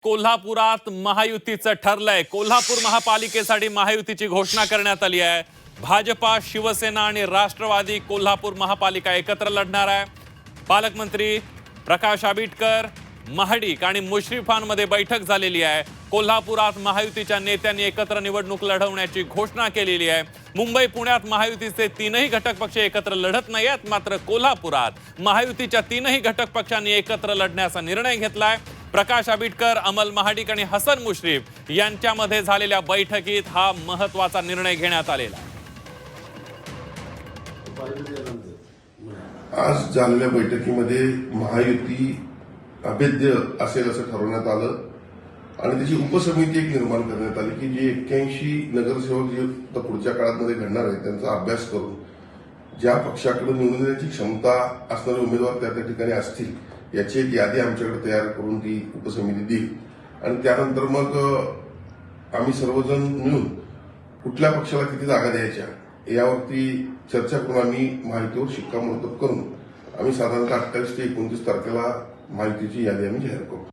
कोल्हापुरात महायुतीचं ठरलंय। कोल्हापूर महापालिकेसाठी महायुतीची घोषणा करण्यात आली आहे। भाजपा, शिवसेना आणि राष्ट्रवादी कोल्हापूर महापालिका एकत्र लढणार आहे। पालकमंत्री प्रकाश आबिटकर, महाडिक आणि मुश्रीफांमध्ये बैठक झालेली आहे। कोल्हापुरात महायुतीच्या नेत्यांनी एकत्र निवडणूक लढवण्याची घोषणा केलेली आहे। मुंबई, पुण्यात महायुतीचे तीनही घटक पक्ष एकत्र लढत नाहीत, मात्र कोल्हापुरात महायुतीच्या तीनही घटक पक्षांनी एकत्र लढण्याचा निर्णय घेतलाय। प्रकाश आबिटकर, अमल महाडिक आणि हसन मुश्रीफ यांच्यामध्ये झालेल्या बैठकीत हा महत्त्वाचा निर्णय घेण्यात आलेला आहे। आज झालेल्या बैठकीमध्ये महायुती अभेद्य असेल असं ठरवण्यात आलं आणि त्याची उपसमिती एक निर्माण करण्यात आली की जे 81 नगरसेवक जे पुढच्या काळामध्ये घडणार आहेत त्यांचा अभ्यास करून ज्या पक्षाकडे निवडून येण्याची क्षमता असणारे उमेदवार त्या ठिकाणी असतील याची एक यादी आमच्याकडे तयार करून ती उपसमिती देईल आणि त्यानंतर मग आम्ही सर्वजण मिळून कुठल्या पक्षाला किती जागा द्यायच्या यावरती चर्चा करून आम्ही माहितीवर शिक्कामोर्तब करून आम्ही साधारणतः 28 ते 29 तारखेला माहितीची यादी आम्ही जाहीर करू।